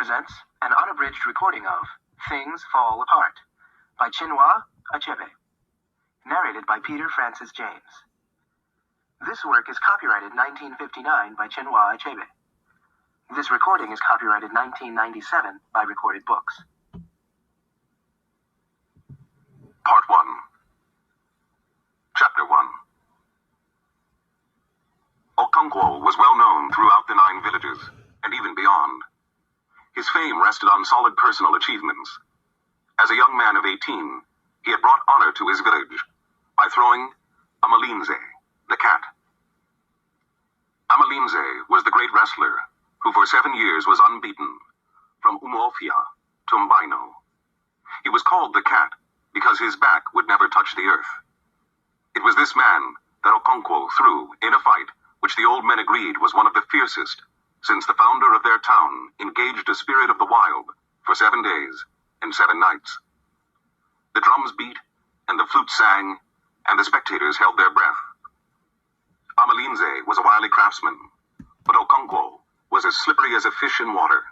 presents an unabridged recording of Things Fall Apart by Chinua Achebe, narrated by Peter Francis James. This work is copyrighted 1959 by Chinua Achebe. This recording is copyrighted 1997 by Recorded Books. Part 1. Chapter 1. Okonkwo was well known throughout the 9 villages, and even beyond. His fame rested on solid personal achievements. As a young man of 18, he had brought honor to his village by throwing Amalinze, the cat. Amalinze was the great wrestler who for 7 years was unbeaten, from Umuofia to Mbino. He was called the cat because his back would never touch the earth. It was this man that Okonkwo threw in a fight which the old men agreed was one of the fiercest, since the founder of their town engaged a spirit of the wild for 7 days and 7 nights. The drums beat, and the flute sang, and the spectators held their breath. Amalinze was a wily craftsman, but Okonkwo was as slippery as a fish in water.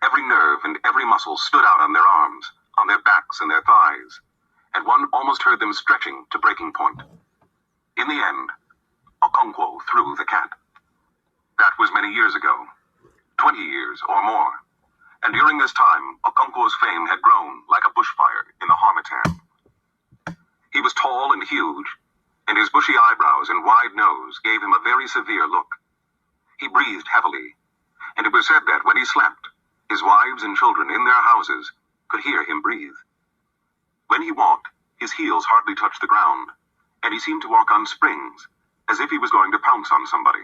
Every nerve and every muscle stood out on their arms, on their backs and their thighs, and one almost heard them stretching to breaking point. In the end, Okonkwo threw the cat. That was many years ago, 20 years or more, and during this time, Okonkwo's fame had grown like a bushfire in the Harmattan. He was tall and huge, and his bushy eyebrows and wide nose gave him a very severe look. He breathed heavily, and it was said that when he slept, his wives and children in their houses could hear him breathe. When he walked, his heels hardly touched the ground, and he seemed to walk on springs, as if he was going to pounce on somebody.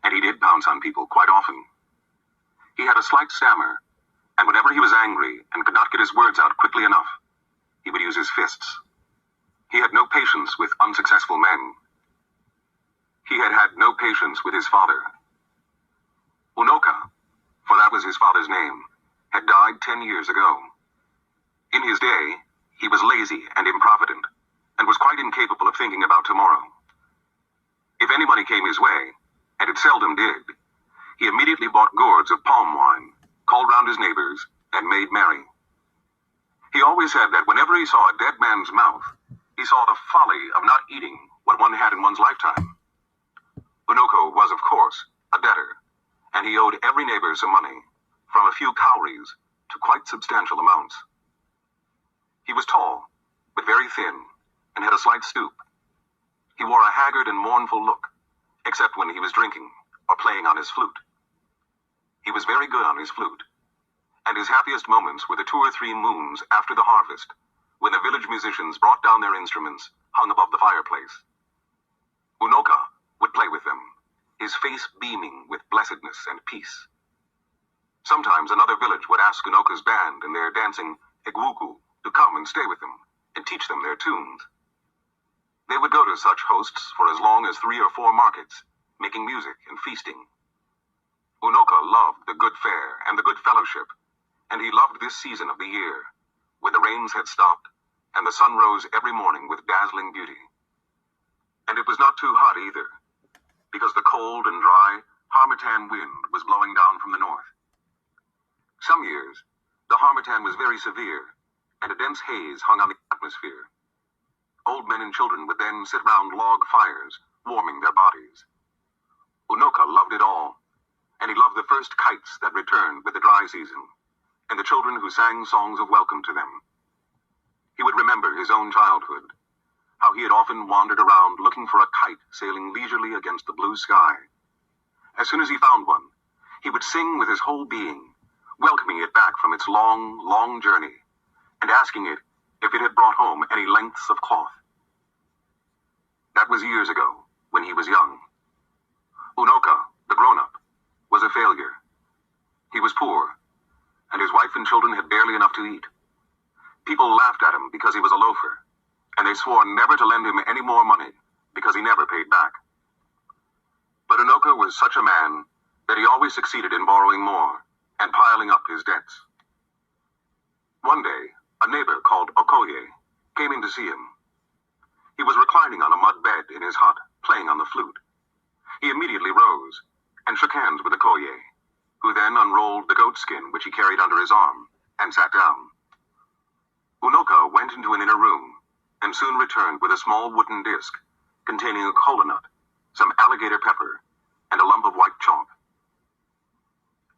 And he did pounce on people quite often. He had a slight stammer, and whenever he was angry and could not get his words out quickly enough, he would use his fists. He had no patience with unsuccessful men. He had had no patience with his father. Unoka, for that was his father's name, had died 10 years ago. In his day, he was lazy and improvident, and was quite incapable of thinking about tomorrow. If any money came his way, and it seldom did, he immediately bought gourds of palm wine, called round his neighbors, and made merry. He always said that whenever he saw a dead man's mouth, he saw the folly of not eating what one had in one's lifetime. Unoko was, of course, a debtor, and he owed every neighbor some money, from a few cowries to quite substantial amounts. He was tall, but very thin, and had a slight stoop. He wore a haggard and mournful look, except when he was drinking or playing on his flute. He was very good on his flute, and his happiest moments were the 2 or 3 moons after the harvest, when the village musicians brought down their instruments hung above the fireplace. Unoka would play with them, his face beaming with blessedness and peace. Sometimes another village would ask Unoka's band and their dancing egwugu to come and stay with them and teach them their tunes. They would go to such hosts for as long as 3 or 4 markets, making music and feasting. Unoka loved the good fare and the good fellowship, and he loved this season of the year, when the rains had stopped and the sun rose every morning with dazzling beauty. And it was not too hot either, because the cold and dry Harmattan wind was blowing down from the north. Some years, the Harmattan was very severe, and a dense haze hung on the atmosphere. Old men and children would then sit round log fires, warming their bodies. Unoka loved it all, and he loved the first kites that returned with the dry season, and the children who sang songs of welcome to them. He would remember his own childhood, how he had often wandered around looking for a kite sailing leisurely against the blue sky. As soon as he found one, he would sing with his whole being, welcoming it back from its long, long journey, and asking it if it had brought home any lengths of cloth. That was years ago, when he was young. Unoka, the grown-up, was a failure. He was poor, and his wife and children had barely enough to eat. People laughed at him because he was a loafer, and they swore never to lend him any more money, because he never paid back. But Unoka was such a man that he always succeeded in borrowing more, and piling up his debts. One day, a neighbor called Okoye came in to see him. He was reclining on a mud bed in his hut, playing on the flute. He immediately rose and shook hands with Okoye. who then unrolled the goat skin which he carried under his arm, and sat down. Unoka went into an inner room, and soon returned with a small wooden disc, containing a kola nut, some alligator pepper, and a lump of white chalk.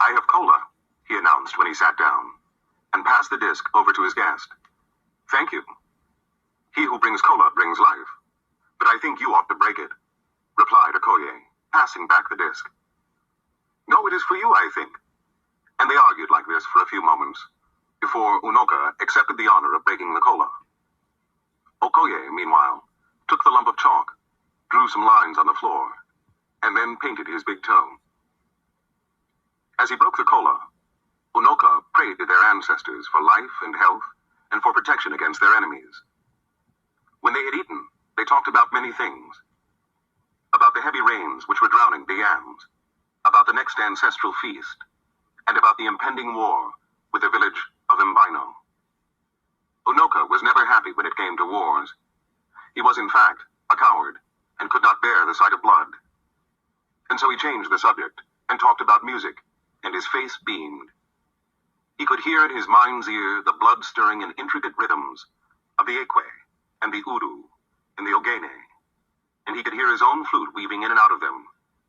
"I have cola," he announced when he sat down, and passed the disc over to his guest. "Thank you. He who brings cola brings life, but I think you ought to break it," replied Okoye, passing back the disc. "No, it is for you, I think." And they argued like this for a few moments, before Unoka accepted the honor of breaking the cola. Okoye, meanwhile, took the lump of chalk, drew some lines on the floor, and then painted his big toe. As he broke the cola, Unoka prayed to their ancestors for life and health and for protection against their enemies. When they had eaten, they talked about many things. About the heavy rains which were drowning the yams, about the next ancestral feast, and about the impending war with the village of Mbino. Unoka was never happy when it came to wars. He was, in fact, a coward, and could not bear the sight of blood. And so he changed the subject, and talked about music, and his face beamed. He could hear in his mind's ear the blood-stirring and intricate rhythms of the ekwe and the udu and the ogene, and he could hear his own flute weaving in and out of them,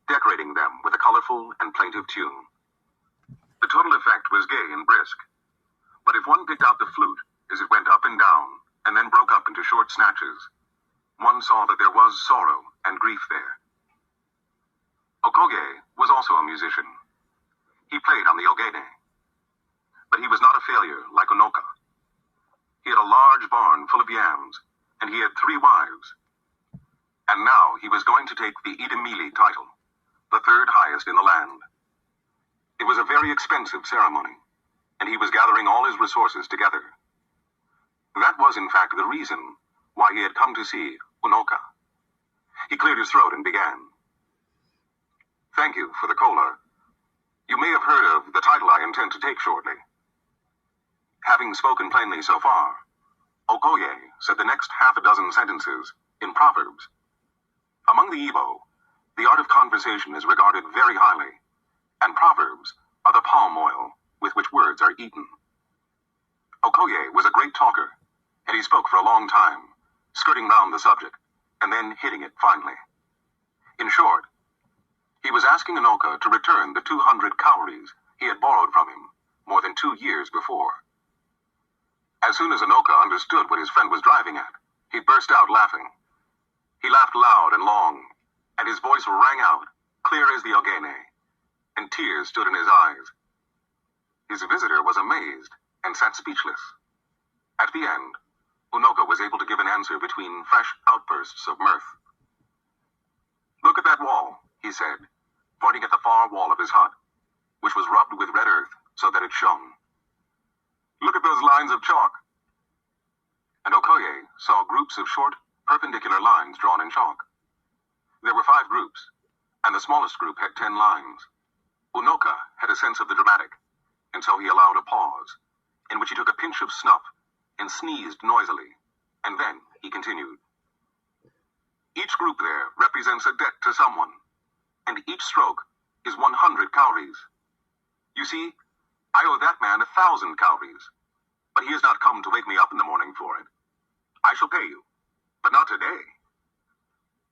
decorating them with a colorful and plaintive tune. The total effect was gay and brisk, but if one picked out the flute as it went up and down, and then broke up into short snatches, one saw that there was sorrow and grief there. Okoye was also a musician. He played on the ogene, but he was not a failure like Unoka. He had a large barn full of yams, and he had 3 wives. And now he was going to take the Idemili title, the 3rd highest in the land. It was a very expensive ceremony, and he was gathering all his resources together. That was, in fact, the reason why he had come to see Unoka. He cleared his throat and began. "Thank you for the cola. You may have heard of the title I intend to take shortly." Having spoken plainly so far, Okoye said the next half a dozen sentences in Proverbs. Among the Igbo, the art of conversation is regarded very highly, and Proverbs are the palm oil with which words are eaten. Okoye was a great talker, and he spoke for a long time, skirting round the subject, and then hitting it finally. In short, he was asking Unoka to return the 200 cowries he had borrowed from him more than 2 years before. As soon as Unoka understood what his friend was driving at, he burst out laughing. He laughed loud and long, and his voice rang out, clear as the ogene, and tears stood in his eyes. His visitor was amazed and sat speechless. At the end, Unoka was able to give an answer between fresh outbursts of mirth. "Look at that wall," he said, pointing at the far wall of his hut, which was rubbed with red earth so that it shone. "Look at those lines of chalk." And Okoye saw groups of short, perpendicular lines drawn in chalk. There were 5 groups, and the smallest group had 10 lines. Unoka had a sense of the dramatic, and so he allowed a pause, in which he took a pinch of snuff and sneezed noisily, and then he continued. "Each group there represents a debt to someone, and each stroke is 100 cowries. You see, I owe that man 1,000 cowries, but he has not come to wake me up in the morning for it. I shall pay you, but not today.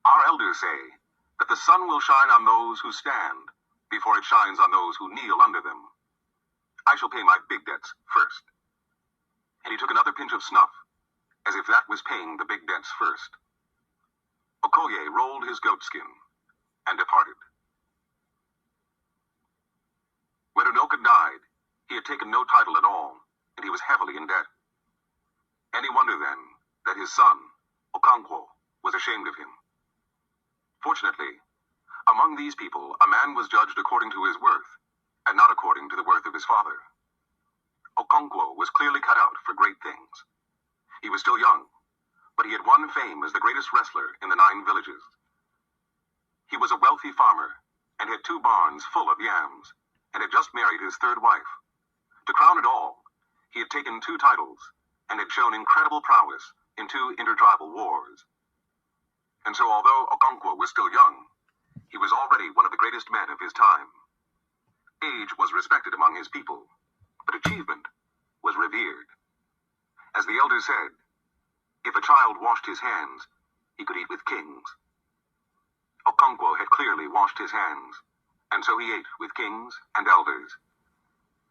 Our elders say that the sun will shine on those who stand before it shines on those who kneel under them. I shall pay my big debts first." And he took another pinch of snuff, as if that was paying the big debts first. Okoye rolled his goat skin and departed. When Unoka died, he had taken no title at all, and he was heavily in debt. Any wonder, then, that his son, Okonkwo, was ashamed of him? Fortunately, among these people, a man was judged according to his worth, and not according to the worth of his father. Okonkwo was clearly cut out for great things. He was still young, but he had won fame as the greatest wrestler in the 9 villages. He was a wealthy farmer, and had 2 barns full of yams, and had just married his 3rd wife. To crown it all, he had taken 2 titles, and had shown incredible prowess in 2 intertribal wars. And so although Okonkwo was still young, he was already one of the greatest men of his time. Age was respected among his people, but achievement was revered. As the elders said, if a child washed his hands, he could eat with kings. Okonkwo had clearly washed his hands, and so he ate with kings and elders.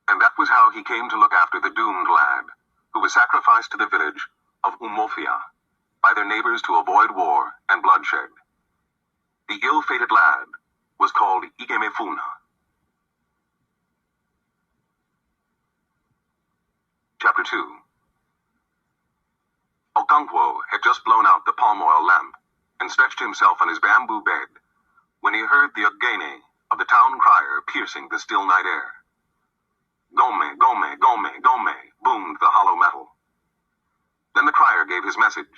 And that was how he came to look after the doomed lad, who was sacrificed to the village of Umofia by their neighbors to avoid war and bloodshed. The ill-fated lad was called Ikemefuna. Chapter 2. Okonkwo had just blown out the palm oil lamp and stretched himself on his bamboo bed when he heard the ogene of the town crier piercing the still night air. Gome, gome, gome, gome, boomed the hollow metal. Then the crier gave his message,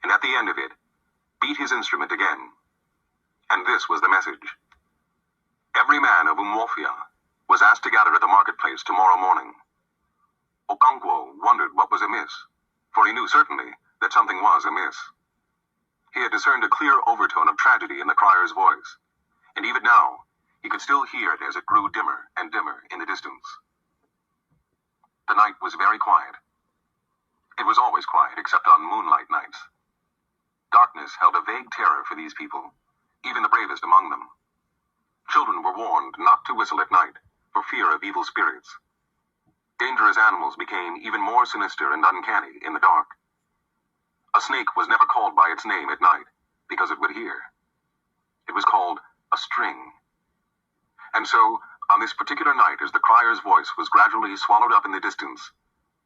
and at the end of it, beat his instrument again. And this was the message. Every man of Umofia was asked to gather at the marketplace tomorrow morning. Okonkwo wondered what was amiss, for he knew certainly that something was amiss. He had discerned a clear overtone of tragedy in the crier's voice, and even now he could still hear it as it grew dimmer and dimmer in the distance. The night was very quiet. It was always quiet except on moonlight nights. Darkness held a vague terror for these people, even the bravest among them. Children were warned not to whistle at night for fear of evil spirits. Dangerous animals became even more sinister and uncanny in the dark. A snake was never called by its name at night because it would hear. It was called a string. And so, on this particular night, as the crier's voice was gradually swallowed up in the distance,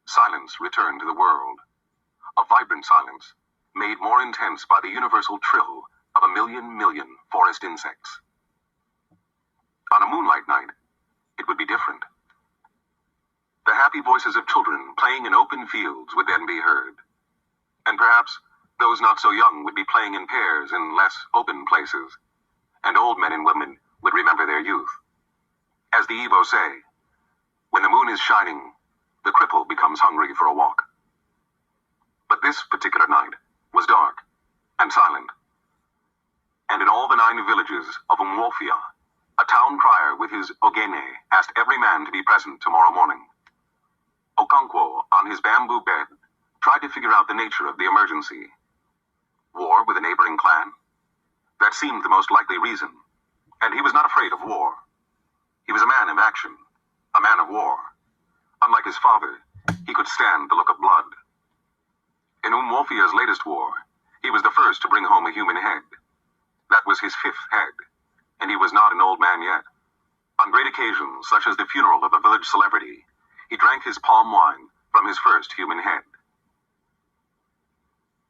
silence returned to the world. A vibrant silence, made more intense by the universal trill of a million forest insects. On a moonlight night, it would be different. The happy voices of children playing in open fields would then be heard. And perhaps those not so young would be playing in pairs in less open places. And old men and women would remember their youth. As the Igbo say, when the moon is shining, the cripple becomes hungry for a walk. But this particular night was dark and silent. And in all the 9 villages of Umwofia, a town crier with his ogene asked every man to be present tomorrow morning. Okonkwo, on his bamboo bed, tried to figure out the nature of the emergency. War with a neighboring clan? That seemed the most likely reason, and he was not afraid of war. He was a man of action, a man of war. Unlike his father, he could stand the look of blood. In Umwofia's latest war, he was the first to bring home a human head. That was his 5th head, and he was not an old man yet. On great occasions, such as the funeral of a village celebrity, he drank his palm wine from his first human head.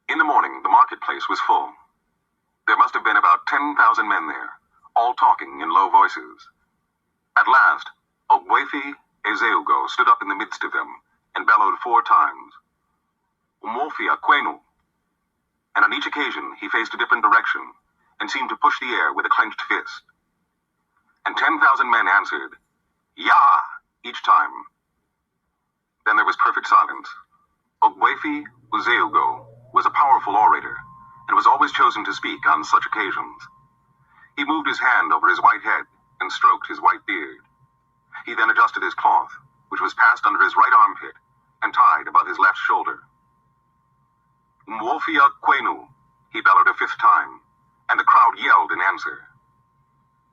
In the morning, the marketplace was full. There must have been about 10,000 men there, all talking in low voices. At last, Ogwefi Ezeugo stood up in the midst of them and bellowed 4 times, Umofia Kwenu. And on each occasion, he faced a different direction and seemed to push the air with a clenched fist. And 10,000 men answered, Ya! Each time. Then there was perfect silence. Ogwefi Ezeugo was a powerful orator and was always chosen to speak on such occasions. He moved his hand over his white head and stroked his white beard. He then adjusted his cloth, which was passed under his right armpit and tied above his left shoulder. Mwofia Kwenu, he bellowed a 5th time, and the crowd yelled in answer.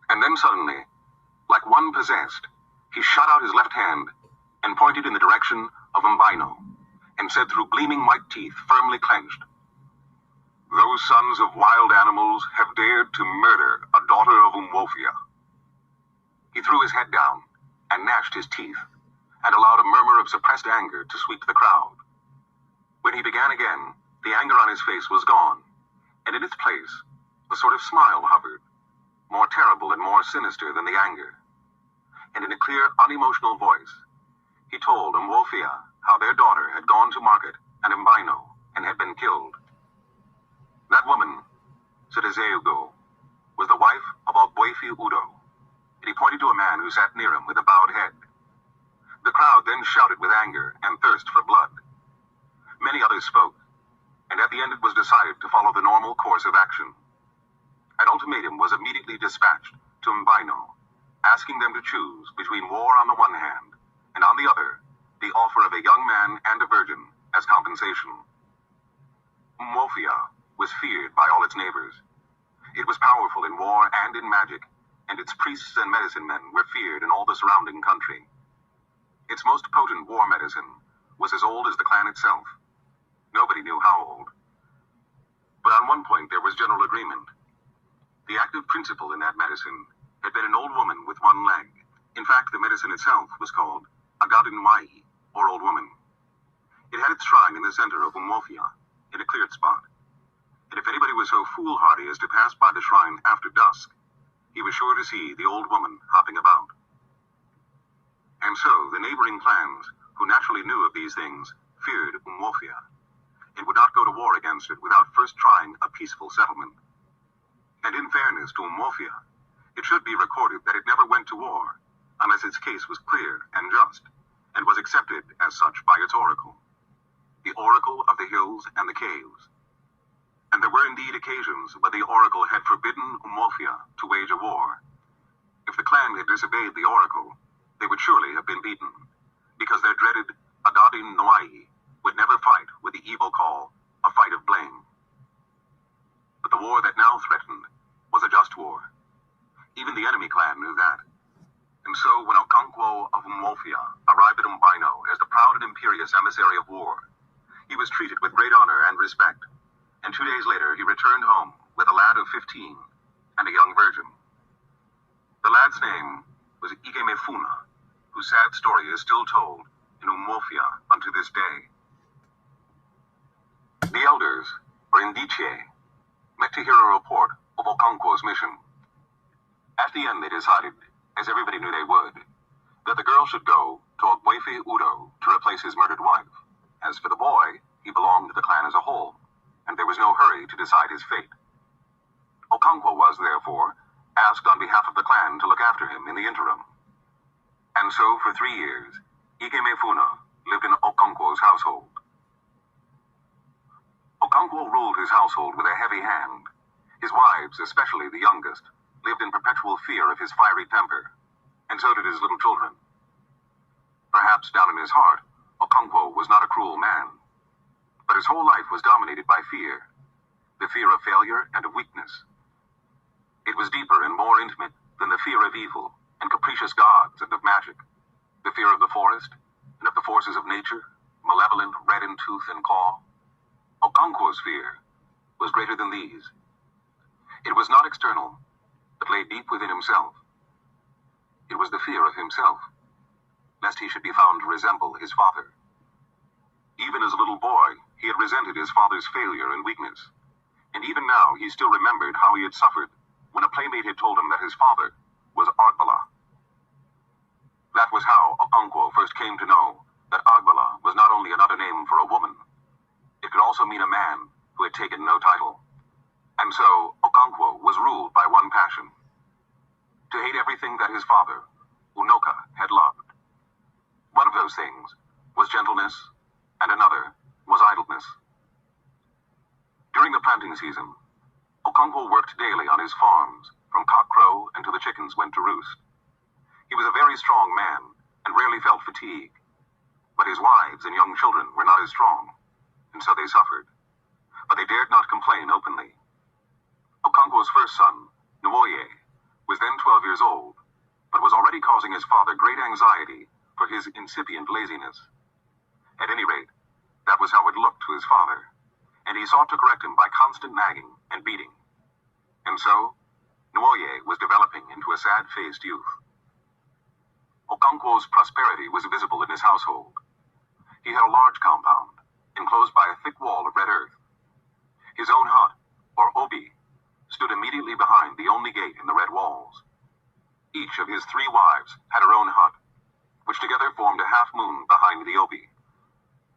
And then suddenly, like one possessed, he shot out his left hand and pointed in the direction of Mbino, and said through gleaming white teeth firmly clenched, Those sons of wild animals have dared to murder a daughter of Umwofia. He threw his head down and gnashed his teeth, and allowed a murmur of suppressed anger to sweep the crowd. When he began again, the anger on his face was gone, and in its place, a sort of smile hovered, more terrible and more sinister than the anger. And in a clear, unemotional voice, he told Umwofia how their daughter had gone to market at Mbino and had been killed. That woman, said Ezeugo, was the wife of Ogwefi Udo, and he pointed to a man who sat near him with a bowed head. The crowd then shouted with anger and thirst for blood. Many others spoke, and at the end it was decided to follow the normal course of action. An ultimatum was immediately dispatched to Mbino, asking them to choose between war on the one hand, and on the other, the offer of a young man and a virgin as compensation. Umofia was feared by all its neighbors. It was powerful in war and in magic, and its priests and medicine men were feared in all the surrounding country. Its most potent war medicine was as old as the clan itself. Nobody knew how old. But on one point there was general agreement. The active principle in that medicine had been an old woman with one leg. In fact, the medicine itself was called Agadinwai, or Old Woman. It had its shrine in the center of Umofia, in a cleared spot. And if anybody was so foolhardy as to pass by the shrine after dusk, he was sure to see the old woman hopping about. And so the neighboring clans, who naturally knew of these things, feared Umofia, and would not go to war against it without first trying a peaceful settlement. And in fairness to Umofia, it should be recorded that it never went to war, unless its case was clear and just, and was accepted as such by its oracle, the Oracle of the Hills and the Caves. And there were indeed occasions when the oracle had forbidden Umofia to wage a war. If the clan had disobeyed the oracle, they would surely have been beaten, because their dreaded Agadinwai would never fight with the evil call, a fight of blame. But the war that now threatened was a just war. Even the enemy clan knew that. And so when Okonkwo of Umofia arrived at Umbino as the proud and imperious emissary of war, he was treated with great honor and respect, and 2 days later he returned home with a lad of 15 and a young virgin. The lad's name was Ikemefuna, whose sad story is still told in Umofia unto this day. The elders, or Indiche, met to hear a report of Okonkwo's mission. At the end they decided, as everybody knew they would, that the girl should go to Ogbuefi Udo to replace his murdered wife. As for the boy, he belonged to the clan as a whole, and there was no hurry to decide his fate. Okonkwo was, therefore, asked on behalf of the clan to look after him in the interim. And so, for 3 years, Ikemefuna lived in Okonkwo's household. Okonkwo ruled his household with a heavy hand. His wives, especially the youngest, lived in perpetual fear of his fiery temper, and so did his little children. Perhaps down in his heart, Okonkwo was not a cruel man, but his whole life was dominated by fear, the fear of failure and of weakness. It was deeper and more intimate than the fear of evil and capricious gods and of magic, the fear of the forest and of the forces of nature, malevolent, red in tooth and claw. Okonkwo's fear was greater than these. It was not external, but lay deep within himself. It was the fear of himself, lest he should be found to resemble his father. Even as a little boy, he had resented his father's failure and weakness, and even now he still remembered how he had suffered when a playmate had told him that his father was Agbala. That was how Okonkwo first came to know that Agbala was not only another name for a woman, it could also mean a man who had taken no title. And so Okonkwo was ruled by one passion: to hate everything that his father, Unoka, had loved. One of those things was gentleness, and another was idleness. During the planting season, Okonkwo worked daily on his farms, from cockcrow until the chickens went to roost. He was a very strong man, and rarely felt fatigue. But his wives and young children were not as strong, and so they suffered. But they dared not complain openly. Okonkwo's first son, Nwoye, was then 12 years old, but was already causing his father great anxiety for his incipient laziness. At any rate, that was how it looked to his father, and he sought to correct him by constant nagging and beating. And so, Nwoye was developing into a sad-faced youth. Okonkwo's prosperity was visible in his household. He had a large compound, enclosed by a thick wall of red earth. His own hut, or obi, stood immediately behind the only gate in the red walls. Each of his 3 wives had her own hut, which together formed a half-moon behind the obi.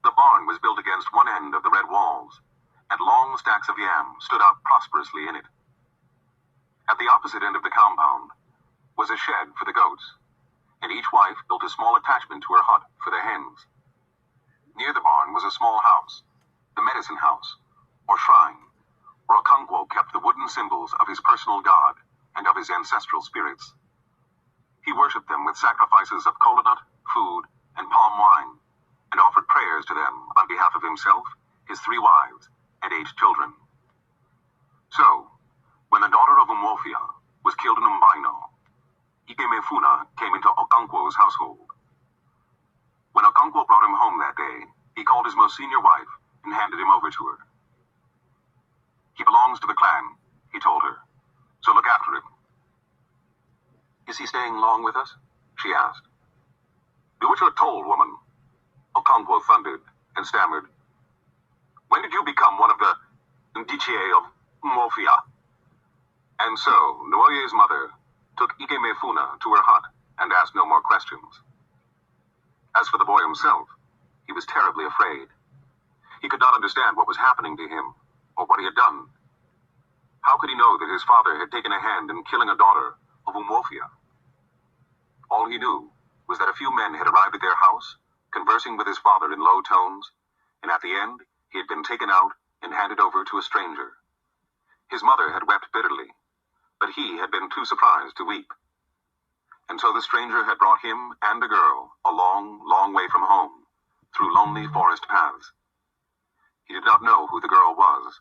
The barn was built against one end of the red walls, and long stacks of yam stood out prosperously in it. At the opposite end of the compound was a shed for the goats, and each wife built a small attachment to her hut for the hens. Near the barn was a small house, the medicine house, or shrine, where Okonkwo kept the wooden symbols of his personal god and of his ancestral spirits. He worshipped them with sacrifices of kola nut, food, and palm wine, and offered prayers to them on behalf of himself, his 3 wives, and 8 children. So, when the daughter of Umuofia was killed in Umbaino, Ikemefuna came into Okonkwo's household. When Okonkwo brought him home that day, he called his most senior wife and handed him over to her. He belongs to the clan, he told her, so look after him. Is he staying long with us? She asked. Do what you're told, woman, Okonkwo thundered and stammered. When did you become one of the Ndichie of Umuofia? And so, Nuoye's mother took Ikemefuna to her hut and asked no more questions. As for the boy himself, he was terribly afraid. He could not understand what was happening to him, or what he had done. How could he know that his father had taken a hand in killing a daughter of Umuofia? All he knew was that a few men had arrived at their house, conversing with his father in low tones, and at the end, he had been taken out and handed over to a stranger. His mother had wept bitterly, but he had been too surprised to weep. And so the stranger had brought him and the girl a long, long way from home, through lonely forest paths. He did not know who the girl was,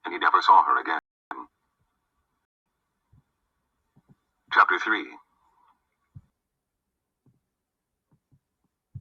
and he never saw her again. Chapter 3